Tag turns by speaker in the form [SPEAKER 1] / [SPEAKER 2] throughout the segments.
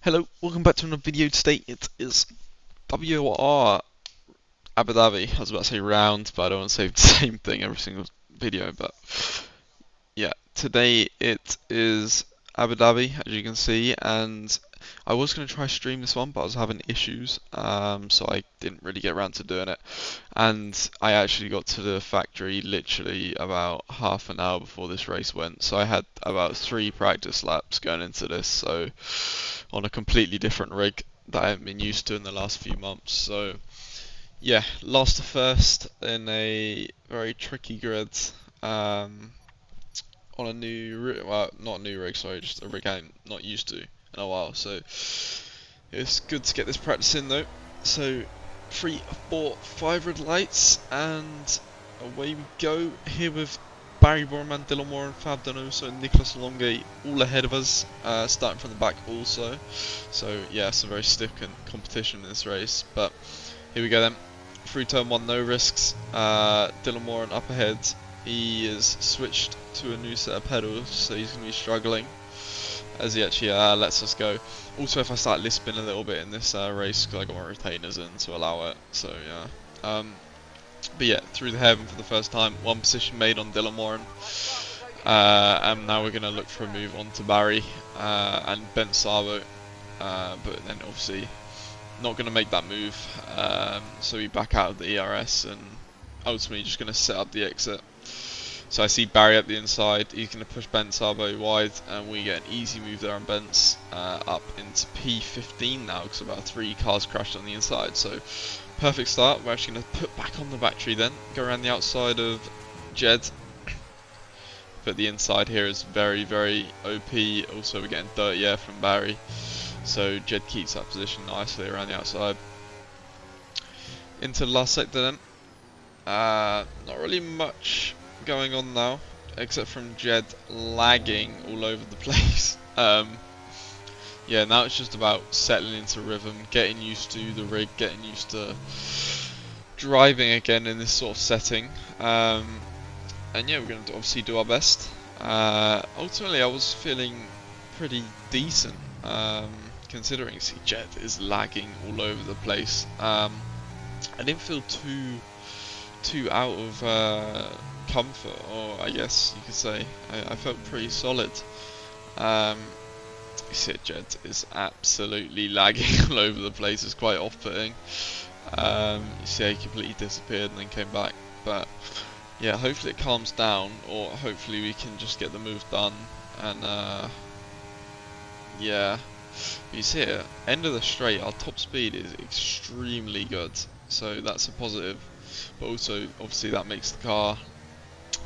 [SPEAKER 1] Hello, welcome back to another video. Today it is WR Abu Dhabi. I was about to say round, but I don't want to say the same thing every single video. But yeah, today it is Abu Dhabi, as you can see, and I was going to try stream this one, but I was having issues, so I didn't really get around to doing it. And I actually got to the factory literally about half an hour before this race went, so I had about 3 practice laps going into this, so on a completely different rig that I haven't been used to in the last few months. So yeah, lost to first in a very tricky grid. Um, on a well, not a new rig, sorry, just a rig I'm not used to in a while. So it's good to get this practice in though. So 3, 4, 5 red lights, and away we go here with Barry Borman, Dylan Warren, Fab Donoso, and Nicholas Longe all ahead of us, starting from the back also. So yeah, some very stiff competition in this race. But here we go then. Through turn 1, no risks. Dylan Warren up ahead. He is switched to a new set of pedals, so he's going to be struggling as he actually lets us go. Also, if I start lisping a little bit in this race, because I got my retainers in to allow it, so yeah. But yeah, through the heaven for the first time, 1 position made on Dylan Warren. And now we're going to look for a move on to Barry and Ben Sabo, but then obviously not going to make that move, so we back out of the ERS and ultimately just going to set up the exit. So I see Barry at the inside, he's going to push Ben Sabo wide, and we get an easy move there on Ben's up into P15 now, because about 3 cars crashed on the inside. So perfect start. We're actually going to put back on the battery then, go around the outside of Jed, but the inside here is very, very OP. Also we're getting dirty air from Barry, so Jed keeps that position nicely around the outside. Into the last sector then. Not really much going on now, except from Jed lagging all over the place. Yeah, now it's just about settling into rhythm, getting used to the rig, getting used to driving again in this sort of setting. And yeah, we're going to obviously do our best. Ultimately, I was feeling pretty decent, considering Jed is lagging all over the place. I didn't feel too out of comfort, or I guess you could say. I felt pretty solid. You see, Jed is absolutely lagging all over the place. It's quite off-putting. You see, he completely disappeared and then came back. But yeah, hopefully it calms down, or hopefully we can just get the move done. And yeah, you see here, end of the straight, our top speed is extremely good, so that's a positive. But also, obviously, that makes the car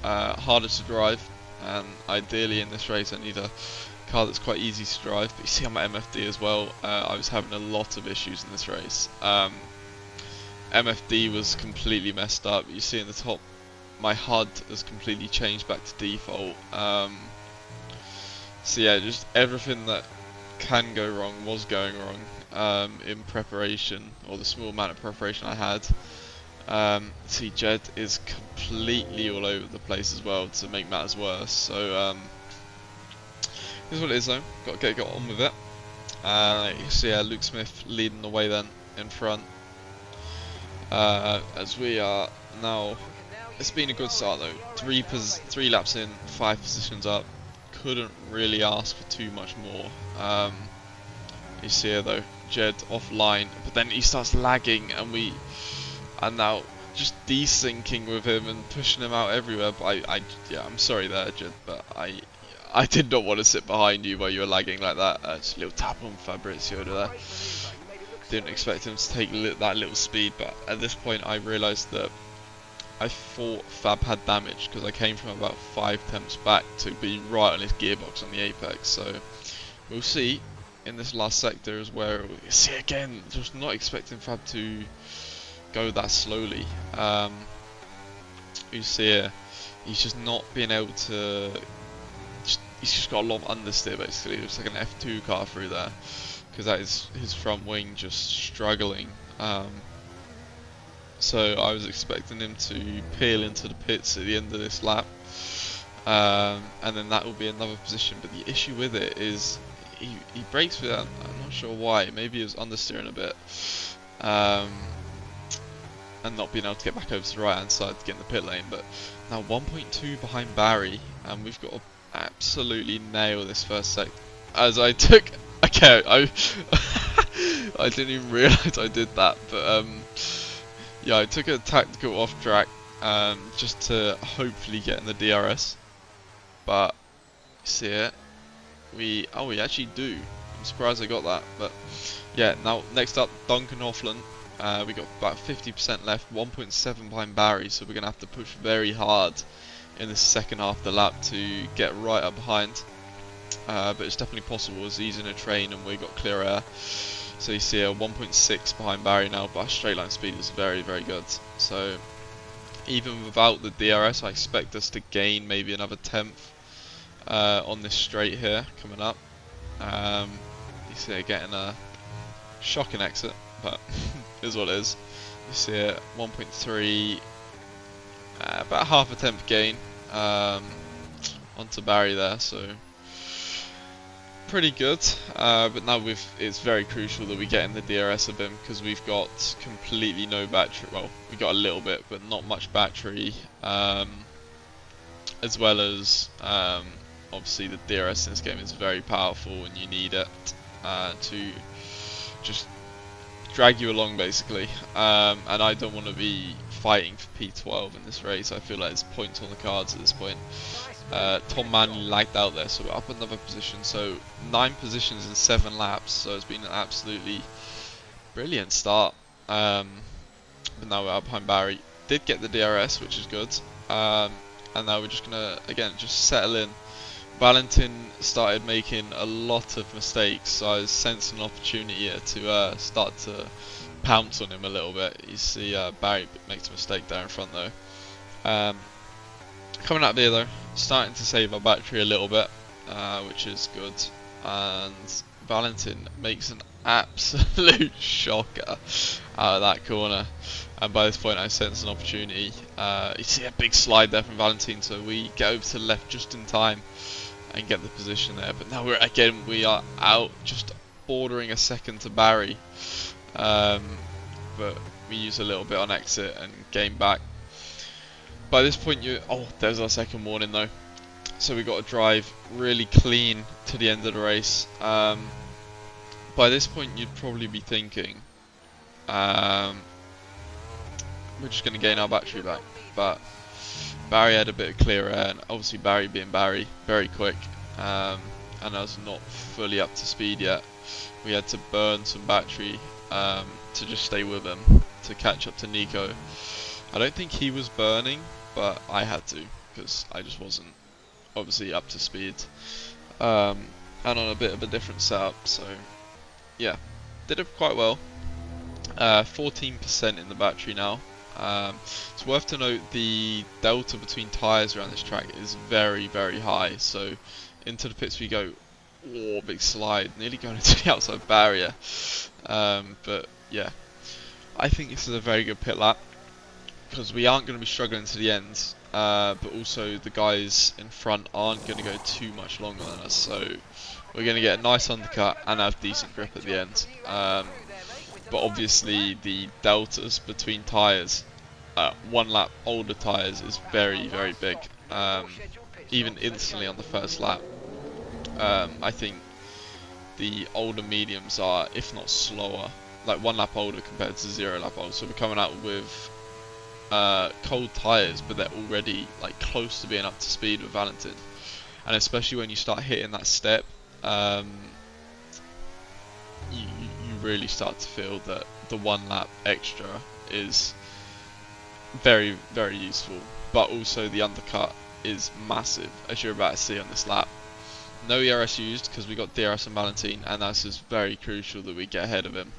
[SPEAKER 1] harder to drive, and ideally in this race I need a car that's quite easy to drive. But you see on my MFD as well, I was having a lot of issues in this race. MFD was completely messed up. You see in the top, my HUD has completely changed back to default. So yeah, just everything that can go wrong was going wrong in preparation, or the small amount of preparation I had. See, Jed is completely all over the place as well to make matters worse. So here's what it is though. Got to get on with it. You see Luke Smith leading the way then in front. As we are now, it's been a good start though. 3 laps in, 5 positions up. Couldn't really ask for too much more. You see here though, Jed offline, but then he starts lagging, and we are now just desyncing with him and pushing him out everywhere. But yeah, I'm sorry there, Jed, but I did not want to sit behind you while you were lagging like that. Just a little tap on Fabrizio there. Didn't expect him to take that little speed, but at this point I realised that I thought Fab had damage, because I came from about 5 temps back to be right on his gearbox on the apex. So we'll see in this last sector is where we see again, just not expecting Fab to go that slowly. You see here, he's just not being able to. He's just got a lot of understeer basically. It's like an F2 car through there, because that is his front wing just struggling. So I was expecting him to peel into the pits at the end of this lap, and then that will be another position. But the issue with it is he brakes with that. I'm not sure why. Maybe he was understeering a bit, and not being able to get back over to the right hand side to get in the pit lane. But now 1.2 behind Barry, and we've got to absolutely nail this first sec. As I took, okay, I I didn't even realise I did that, but yeah, I took a tactical off track just to hopefully get in the DRS. But you see it, we actually do. I'm surprised I got that, but yeah. Now next up, Duncan Hoffland. We got about 50% left, 1.7 behind Barry, so we're gonna have to push very hard in the second half of the lap to get right up behind. But it's definitely possible as he's in a train and we got clear air. So you see a 1.6 behind Barry now, but our straight line speed is very, very good. So even without the DRS, I expect us to gain maybe another 10th on this straight here coming up. You see it getting a shocking exit, but is what it is. You see it 1.3, about half a 10th gain onto Barry there, so pretty good. But now it's very crucial that we get in the DRS of him, because we've got completely no battery. Well, we got a little bit, but not much battery, as well as obviously the DRS in this game is very powerful and you need it to just drag you along basically, and I don't want to be fighting for P12 in this race. I feel like there's points on the cards at this point. Tom Manley lagged out there, so we're up another position, so 9 positions in 7 laps, so it's been an absolutely brilliant start. But now we're up behind Barry. Did get the DRS, which is good, and now we're just gonna again just settle in. Valentin started making a lot of mistakes, so I sensed an opportunity here to start to pounce on him a little bit. You see Barry makes a mistake there in front though. Coming out here though, starting to save our battery a little bit, which is good, and Valentin makes an absolute shocker out of that corner, and by this point I sense an opportunity. You see a big slide there from Valentin, so we get over to the left just in time and get the position there. But now we are out, just bordering a second to Barry, but we use a little bit on exit and gain back. By this point there's our second warning though, so we got to drive really clean to the end of the race. By this point you'd probably be thinking we're just going to gain our battery back, but Barry had a bit of clear air, and obviously Barry being Barry, very quick, and I was not fully up to speed yet. We had to burn some battery to just stay with him to catch up to Nico. I don't think he was burning, but I had to, because I just wasn't obviously up to speed, and on a bit of a different setup. So yeah, did it quite well. 14% in the battery now. It's worth to note the delta between tyres around this track is very, very high, so into the pits we go. Oh, big slide, nearly going into the outside barrier, but yeah, I think this is a very good pit lap, because we aren't going to be struggling to the end, but also the guys in front aren't going to go too much longer than us, so we're going to get a nice undercut and have decent grip at the end. But obviously the deltas between tyres, 1 lap older tyres is very, very big, even instantly on the first lap. I think the older mediums are, if not slower, like 1 lap older compared to 0 lap older, so we're coming out with cold tyres, but they're already like close to being up to speed with Valentin, and especially when you start hitting that step, you really start to feel that the 1 lap extra is very, very useful. But also the undercut is massive, as you're about to see on this lap. No ERS used because we got DRS and Valentin, and that's just very crucial that we get ahead of him.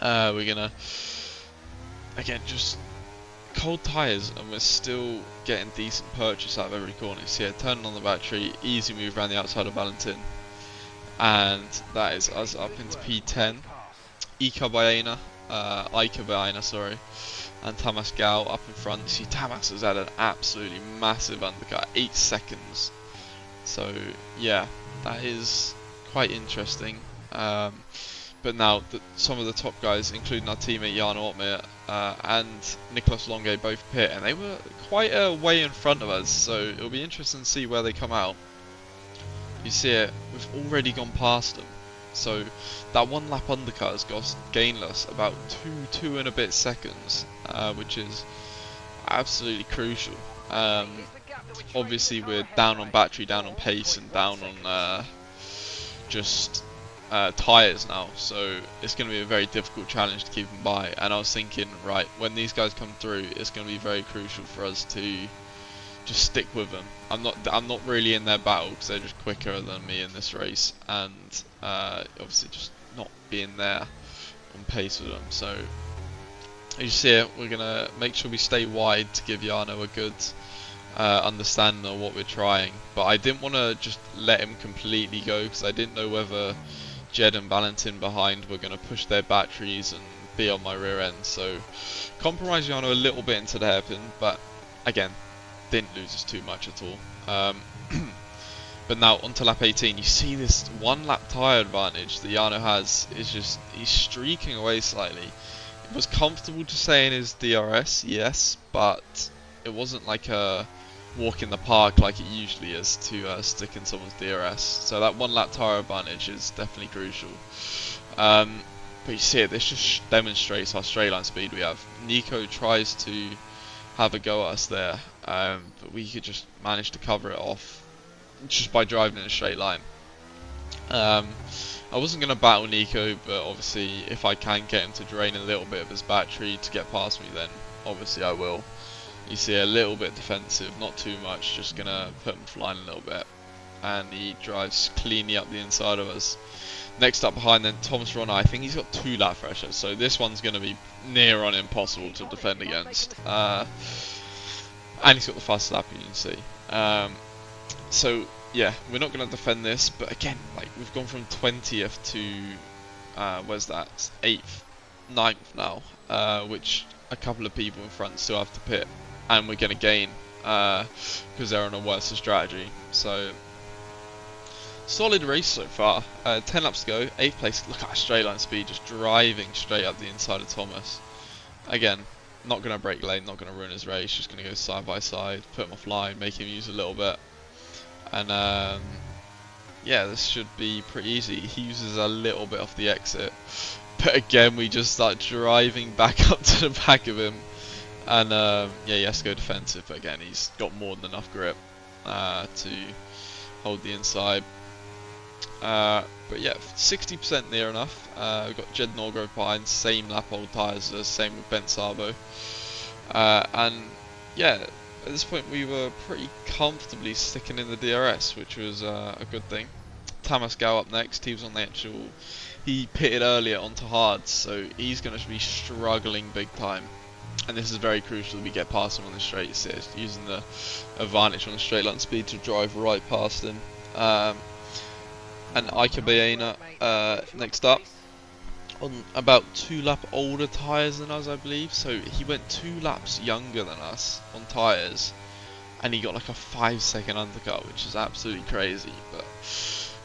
[SPEAKER 1] We're gonna again just cold tyres, and we're still getting decent purchase out of every corner. So yeah, turning on the battery, easy move around the outside of Valentin, and that is us up into P10. Ika Baena, sorry, and Tamas Gal up in front. You see Tamas has had an absolutely massive undercut, 8 seconds. So yeah, that is quite interesting. But now some of the top guys, including our teammate Jan Otmir and Nicolas Longue, both pit, and they were quite a way in front of us. So it'll be interesting to see where they come out. You see it, we've already gone past them. So that one lap undercut has gained us about two and a bit seconds, which is absolutely crucial. Obviously we're down on battery, down on pace, and down on just tyres now, so it's going to be a very difficult challenge to keep them by. And I was thinking, right, when these guys come through, it's going to be very crucial for us to just stick with them. I'm not really in their battle because they're just quicker than me in this race, and obviously just not being there on pace with them. So as you see it, we're going to make sure we stay wide to give Jarno a good understanding of what we're trying. But I didn't want to just let him completely go because I didn't know whether Jed and Valentin behind were going to push their batteries and be on my rear end. So compromise Jarno a little bit into the hairpin, but again, didn't lose us too much at all. But now onto lap 18, you see this one lap tyre advantage that Jarno has is just, he's streaking away slightly. It was comfortable to stay in his DRS, yes, but it wasn't like a walk in the park like it usually is to stick in someone's DRS. So that one lap tyre advantage is definitely crucial. But you see it, this just demonstrates how straight line speed we have. Nico tries to have a go at us there, but we could just manage to cover it off just by driving in a straight line. I wasn't going to battle Nico, but obviously if I can get him to drain a little bit of his battery to get past me, then obviously I will. You see a little bit defensive, not too much, just going to put him flying a little bit. And he drives cleanly up the inside of us. Next up behind then, Thomas Ronner. I think he's got 2 lap pressure, so this one's going to be near on impossible to defend against. And he's got the fastest lap, you can see. So yeah, we're not going to defend this, but again, like we've gone from 20th to where's that? 8th, 9th now, which a couple of people in front still have to pit, and we're going to gain because they're on a worse strategy. So solid race so far. 10 laps to go, 8th place. Look at our straight line speed, just driving straight up the inside of Thomas. Again, not going to break lane, not going to ruin his race, just going to go side by side, put him offline, make him use a little bit. And yeah, this should be pretty easy. He uses a little bit off the exit, but again we just start driving back up to the back of him. And yeah, he has to go defensive, but again he's got more than enough grip to hold the inside. But yeah, 60% near enough. We've got Jed Norgrove behind, same lap old tyres, same with Bent Sabo. And yeah, at this point we were pretty comfortably sticking in the DRS, which was a good thing. Tamas Gao up next, he was on the actual, he pitted earlier onto hards, so he's going to be struggling big time. And this is very crucial that we get past him on the straight, so using the advantage on the straight line speed to drive right past him. And jakeybenham next up, on about 2 lap older tyres than us, I believe. So he went 2 laps younger than us on tyres, and he got like a 5-second undercut, which is absolutely crazy. But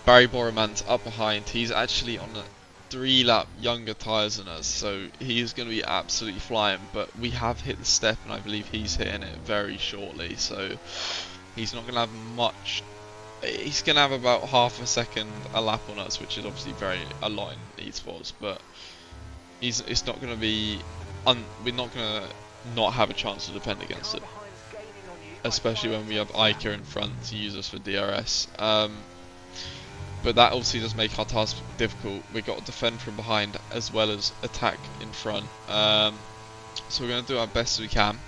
[SPEAKER 1] Barry Boromant's up behind. He's actually on a 3 lap younger tyres than us, so he's going to be absolutely flying. But we have hit the step, and I believe he's hitting it very shortly, so he's not going to have much. He's going to have about half a second a lap on us, which is obviously a lot in esports, but it's not going to be, we're not going to not have a chance to defend against it, especially when we have Ica in front to use us for DRS. But that obviously does make our task difficult. We've got to defend from behind as well as attack in front. So we're going to do our best as we can.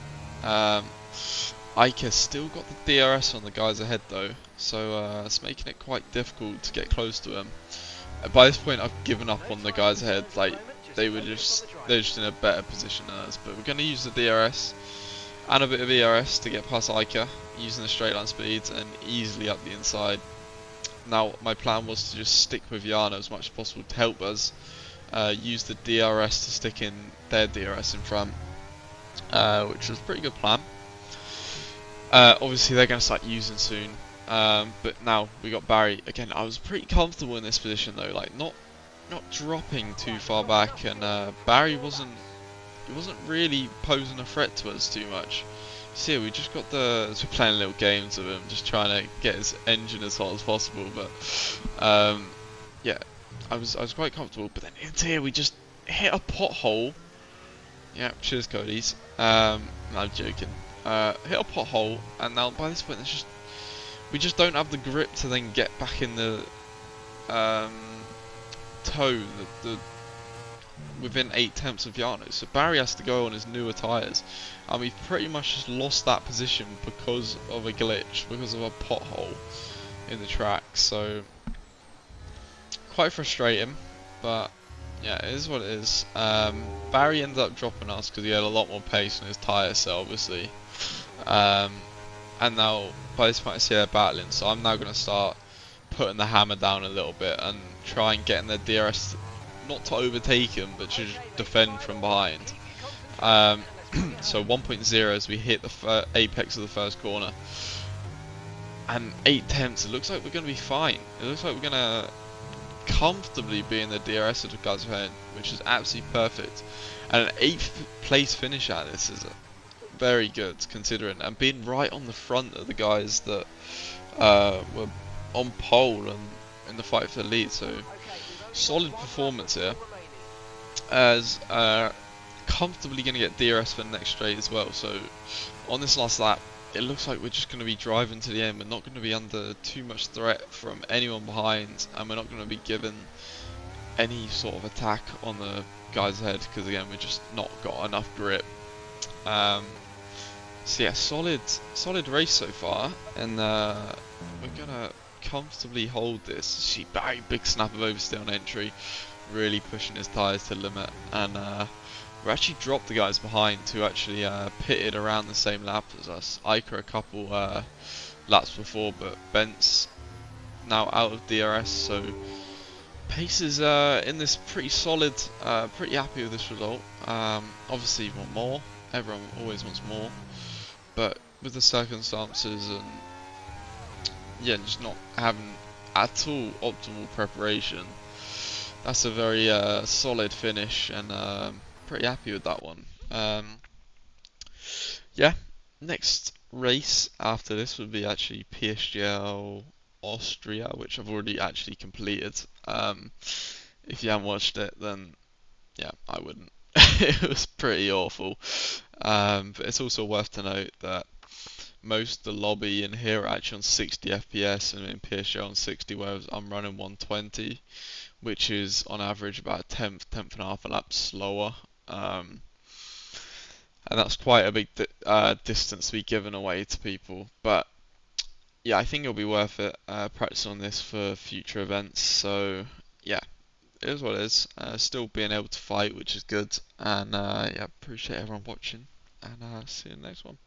[SPEAKER 1] Ica's still got the DRS on the guys ahead though, so it's making it quite difficult to get close to him. By this point I've given up on the guys ahead, like they're just in a better position than us, but we're going to use the DRS and a bit of ERS to get past Ica, using the straight line speeds and easily up the inside. Now my plan was to just stick with Jarno as much as possible to help us, use the DRS to stick in their DRS in front, which was a pretty good plan. Obviously they're going to start using soon But now we got Barry again. I was pretty comfortable in this position though, like not dropping too far back, and Barry wasn't really posing a threat to us too much. See, we just got so we're playing little games with him, just trying to get his engine as hot as possible. But yeah, I was quite comfortable. But then into here we just hit a pothole. Yeah, cheers, Cody's. No, I'm joking. Hit a pothole, and now by this point, we just don't have the grip to then get back in the um, toe, the within 8 tenths of Yano. So Barry has to go on his newer tyres, and we've pretty much just lost that position because of a glitch, because of a pothole in the track. So quite frustrating, but yeah, it is what it is. Barry ended up dropping us because he had a lot more pace on his tyre set, obviously. And now by this point I see they're battling, so I'm now going to start putting the hammer down a little bit and try and get in their DRS, not to overtake him, but to defend from behind. So 1.0 as we hit the apex of the first corner, and 8 tenths. It looks like we're going to be fine. It looks like we're going to comfortably be in the DRS of the guys ahead, which is absolutely perfect. And an 8th place finish at this is very good considering, and being right on the front of the guys that were on pole and in the fight for the lead. So solid performance here, as comfortably going to get DRS for the next straight as well. So on this last lap, it looks like we're just going to be driving to the end. We're not going to be under too much threat from anyone behind, and we're not going to be given any sort of attack on the guys ahead, because again, we've just not got enough grip. So yeah, solid race so far, and we're gonna comfortably hold this. See, Barry, big snap of oversteer on entry, really pushing his tyres to the limit, and we actually dropped the guys behind who actually pitted around the same lap as us. Iker a couple laps before, but Bent's now out of DRS, so pace is in this pretty solid. Pretty happy with this result. Obviously, you want more. Everyone always wants more. But with the circumstances and yeah, just not having at all optimal preparation, that's a very solid finish, and pretty happy with that one. Yeah, next race after this would be actually PSGL Austria, which I've already actually completed. If you haven't watched it, then yeah, I wouldn't. It was pretty awful. But it's also worth to note that most of the lobby in here are actually on 60 FPS and in PSG on 60, whereas I'm running 120, which is on average about a tenth and a half a lap slower. And that's quite a big distance to be given away to people. But yeah, I think it'll be worth it practicing on this for future events. So yeah, it is what it is. Still being able to fight, which is good. And yeah, appreciate everyone watching, and see you in the next one.